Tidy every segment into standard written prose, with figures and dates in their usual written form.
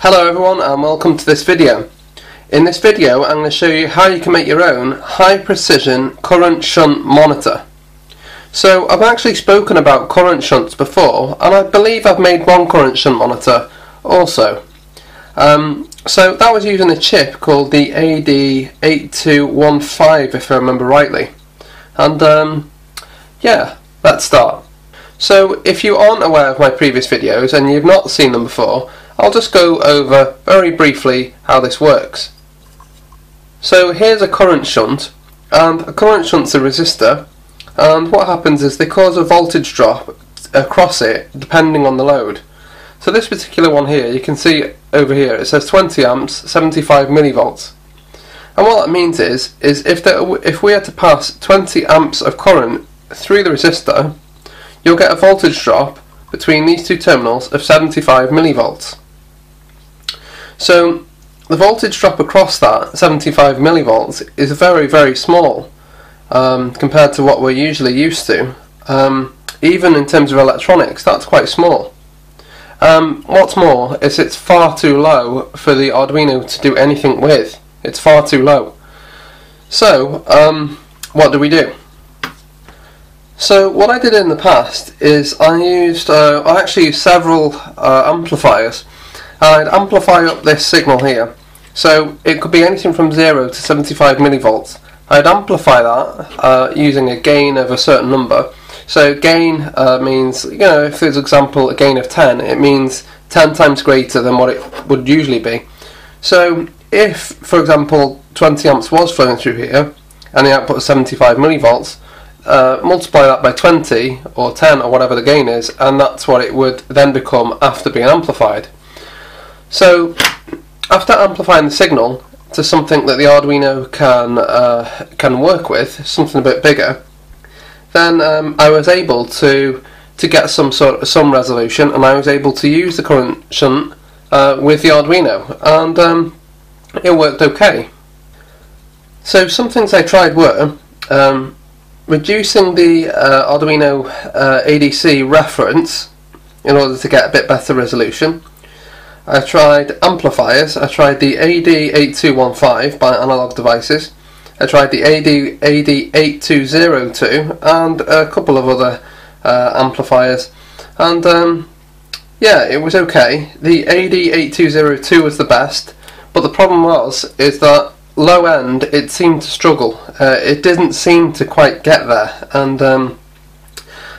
Hello everyone and welcome to this video. In this video I'm going to show you how you can make your own high precision current shunt monitor. So I've actually spoken about current shunts before, and I believe I've made one current shunt monitor also. So that was using a chip called the AD8215 if I remember rightly. And yeah, let's start. So if you aren't aware of my previous videos and you've not seen them before, I'll just go over very briefly how this works. So here's a current shunt, and a current shunt's a resistor, and what happens is they cause a voltage drop across it depending on the load. So this particular one here, you can see over here, it says 20 amps, 75 millivolts. And what that means is if we had to pass 20 amps of current through the resistor, you'll get a voltage drop between these two terminals of 75 millivolts. So the voltage drop across that 75 millivolts is very, very small compared to what we're usually used to. Even in terms of electronics, that's quite small. What's more is it's far too low for the Arduino to do anything with. It's far too low. So what do we do? So what I did in the past is I actually used several amplifiers. I'd amplify up this signal here. So it could be anything from 0 to 75 millivolts. I'd amplify that using a gain of a certain number. So gain means, you know, if there's example a gain of 10, it means 10 times greater than what it would usually be. So if, for example, 20 amps was flowing through here and the output is 75 millivolts, multiply that by 20 or 10 or whatever the gain is, and that's what it would then become after being amplified. So after amplifying the signal to something that the Arduino can work with, something a bit bigger, then I was able to get some resolution, and I was able to use the current shunt with the Arduino, and it worked okay. So some things I tried were reducing the Arduino ADC reference in order to get a bit better resolution. I tried amplifiers. I tried the AD8215 by Analog Devices. I tried the AD8202 and a couple of other amplifiers, and yeah, it was okay. The AD8202 was the best, but the problem is that low end it seemed to struggle. It didn't seem to quite get there, and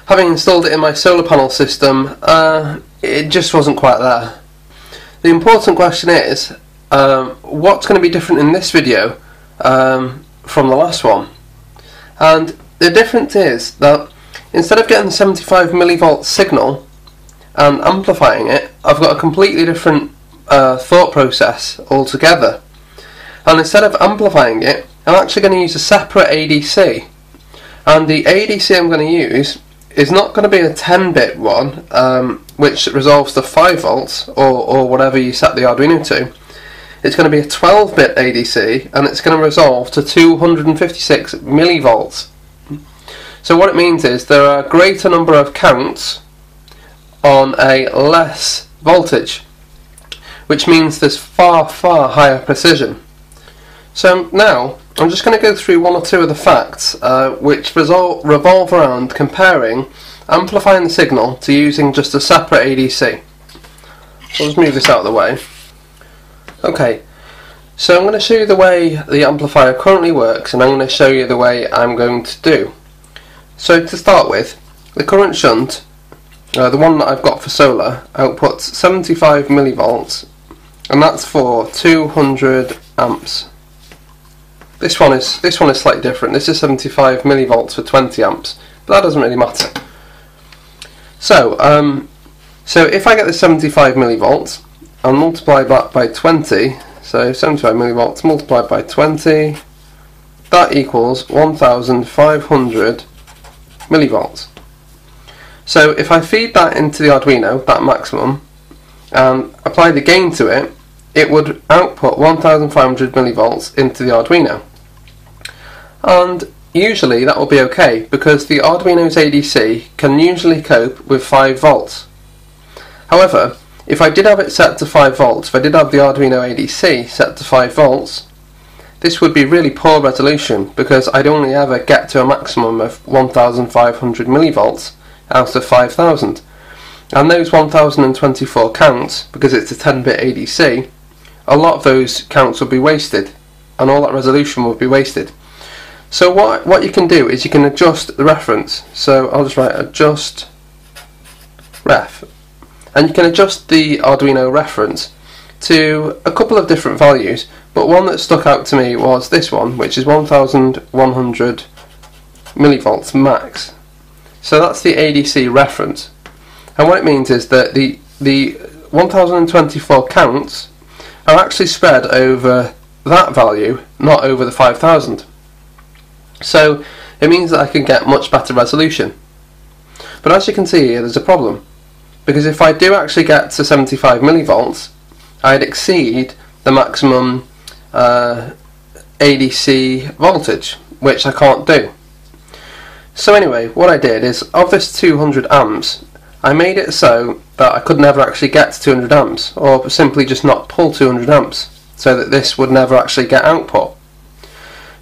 having installed it in my solar panel system, it just wasn't quite there. The important question is, what's going to be different in this video from the last one? And the difference is that instead of getting the 75 millivolt signal and amplifying it, I've got a completely different thought process altogether. And instead of amplifying it, I'm actually going to use a separate ADC. And the ADC I'm going to use is not going to be a 10-bit one, which resolves to 5 volts or whatever you set the Arduino to. It's going to be a 12-bit ADC, and it's going to resolve to 256 millivolts. So what it means is there are a greater number of counts on a less voltage, which means there's far, far higher precision. So now I'm just going to go through one or two of the facts which revolve around comparing amplifying the signal to using just a separate ADC. So I'll just move this out of the way. Okay, so I'm going to show you the way the amplifier currently works, and I'm going to show you the way I'm going to do. So to start with, the current shunt, the one that I've got for solar, outputs 75 millivolts, and that's for 200 amps. This one is slightly different. This is 75 millivolts for 20 amps, but that doesn't really matter. So, so if I get the 75 millivolts and multiply that by 20, so 75 millivolts multiplied by 20, that equals 1,500 millivolts. So if I feed that into the Arduino, that maximum, and apply the gain to it, it would output 1,500 millivolts into the Arduino. And usually that will be okay, because the Arduino's ADC can usually cope with 5 volts. However, if I did have it set to 5 volts, if I did have the Arduino ADC set to 5 volts, this would be really poor resolution because I'd only ever get to a maximum of 1500 millivolts out of 5000. And those 1024 counts, because it's a 10-bit ADC, a lot of those counts would be wasted, and all that resolution would be wasted. So what you can do is you can adjust the reference. So I'll just write adjust ref, and you can adjust the Arduino reference to a couple of different values, but one that stuck out to me was this one, which is 1100 millivolts max. So that's the ADC reference, and what it means is that the 1024 counts are actually spread over that value, not over the 5000. So it means that I can get much better resolution. But as you can see here, there's a problem, because if I do actually get to 75 millivolts, I'd exceed the maximum ADC voltage, which I can't do. So anyway, what I did is, of this 200 amps, I made it so that I could never actually get to 200 amps, or simply just not pull 200 amps, so that this would never actually get output.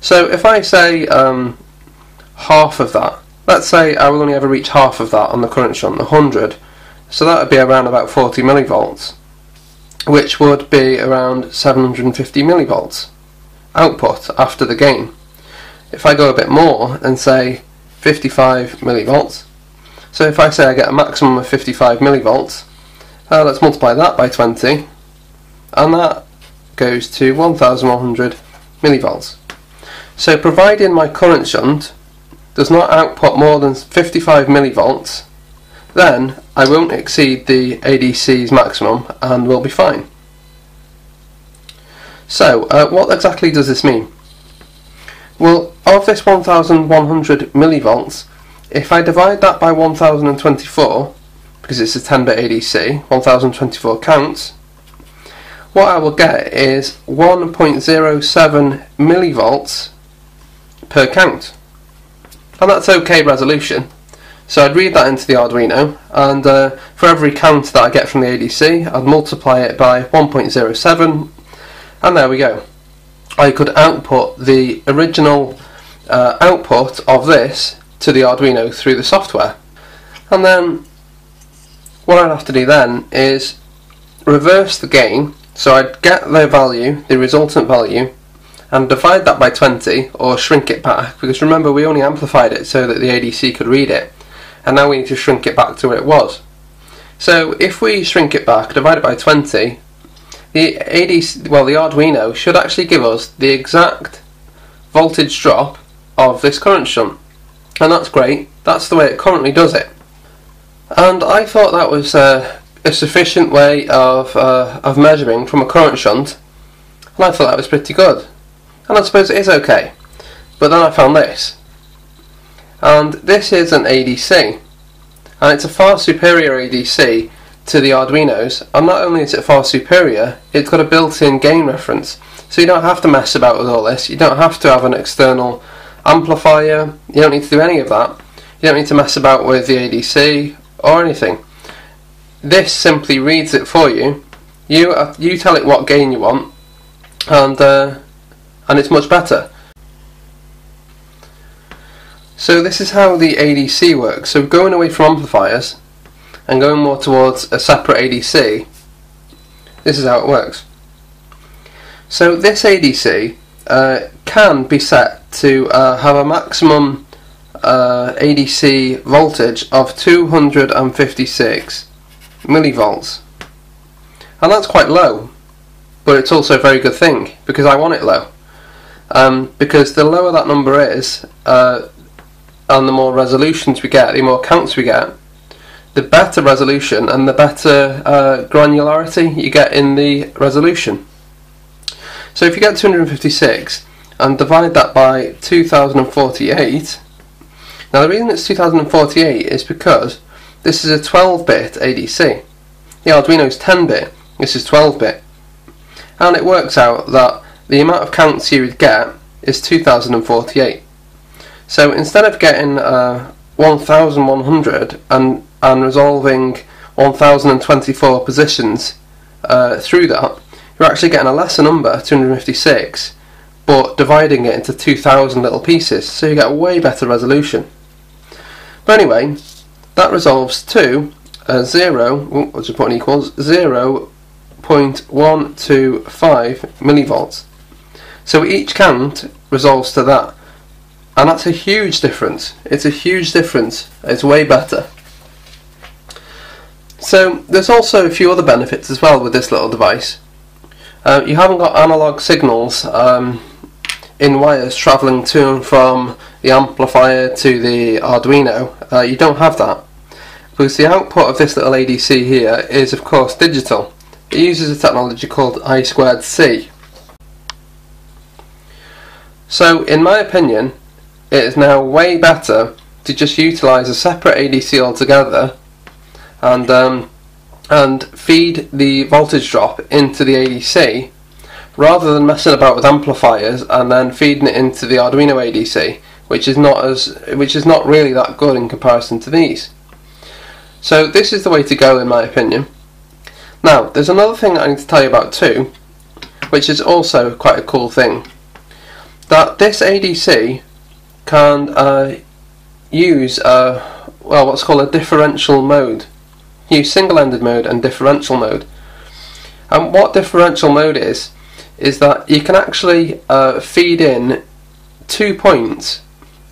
So if I say half of that, let's say I will only ever reach half of that on the current shunt, 100, so that would be around about 40 millivolts, which would be around 750 millivolts output after the gain. If I go a bit more and say 55 millivolts, so if I say I get a maximum of 55 millivolts, let's multiply that by 20, and that goes to 1100 millivolts. So providing my current shunt does not output more than 55 millivolts, then I won't exceed the ADC's maximum and will be fine. So what exactly does this mean? Well, of this 1100 millivolts, if I divide that by 1024, because it's a 10-bit ADC, 1024 counts, what I will get is 1.07 millivolts per count. And that's okay resolution. So I'd read that into the Arduino, and for every count that I get from the ADC, I'd multiply it by 1.07, and there we go. I could output the original output of this to the Arduino through the software. And then what I'd have to do then is reverse the gain, so I'd get the value, the resultant value, and divide that by 20, or shrink it back, because remember we only amplified it so that the ADC could read it, and now we need to shrink it back to where it was. So if we shrink it back, divide it by 20, the Arduino should actually give us the exact voltage drop of this current shunt, and that's great. That's the way it currently does it. And I thought that was a sufficient way of measuring from a current shunt, and I thought that was pretty good. And I suppose it is okay. But then I found this. And this is an ADC. And it's a far superior ADC to the Arduinos. And not only is it far superior, it's got a built-in gain reference. So you don't have to mess about with all this. You don't have to have an external amplifier. You don't need to do any of that. You don't need to mess about with the ADC or anything. This simply reads it for you. You tell it what gain you want, and it's much better. So this is how the ADC works. So going away from amplifiers and going more towards a separate ADC, this is how it works. So this ADC can be set to have a maximum ADC voltage of 256 millivolts, and that's quite low, but it's also a very good thing because I want it low. Because the lower that number is, and the more resolutions we get, the more counts we get, the better resolution and the better granularity you get in the resolution. So if you get 256 and divide that by 2048, now the reason it's 2048 is because this is a 12-bit ADC. The Arduino is 10-bit, this is 12-bit. And it works out that the amount of counts you would get is 2048. So instead of getting 1100 and resolving 1024 positions through that, you're actually getting a lesser number, 256, but dividing it into 2000 little pieces, so you get a way better resolution. But anyway, that resolves to 0.125 millivolts. So each count resolves to that, and that's a huge difference. It's a huge difference. It's way better. So there's also a few other benefits as well with this little device. You haven't got analog signals in wires travelling to and from the amplifier to the Arduino. You don't have that, because the output of this little ADC here is of course digital. It uses a technology called I2C. So in my opinion, it is now way better to just utilise a separate ADC altogether and feed the voltage drop into the ADC, rather than messing about with amplifiers and then feeding it into the Arduino ADC, which is not really that good in comparison to these. So this is the way to go in my opinion. Now there's another thing I need to tell you about too, which is also quite a cool thing. That this ADC can use what's called a differential mode. Use single-ended mode and differential mode. And what differential mode is that you can actually feed in 2 points,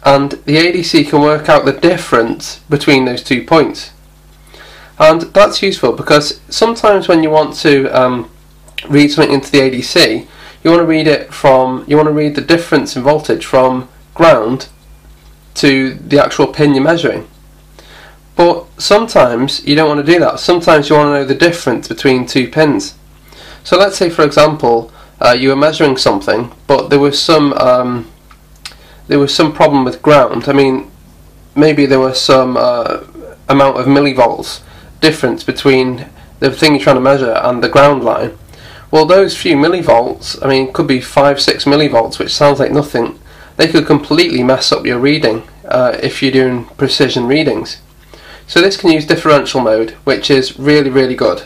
and the ADC can work out the difference between those 2 points. And that's useful because sometimes when you want to read something into the ADC, you want to read the difference in voltage from ground to the actual pin you're measuring. But sometimes you don't want to do that. Sometimes you want to know the difference between 2 pins. So let's say, for example, you were measuring something, but there was some problem with ground. I mean, maybe there was some amount of millivolts difference between the thing you're trying to measure and the ground line. Well, those few millivolts, I mean, could be 5-6 millivolts, which sounds like nothing. They could completely mess up your reading if you're doing precision readings. So this can use differential mode, which is really, really good.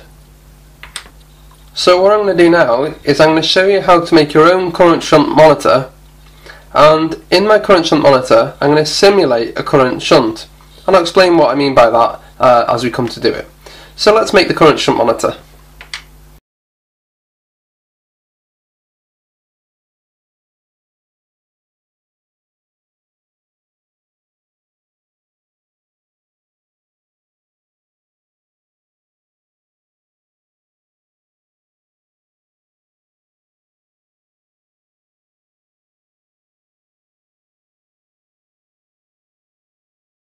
So what I'm going to do now is I'm going to show you how to make your own current shunt monitor, and in my current shunt monitor I'm going to simulate a current shunt, and I'll explain what I mean by that as we come to do it. So let's make the current shunt monitor.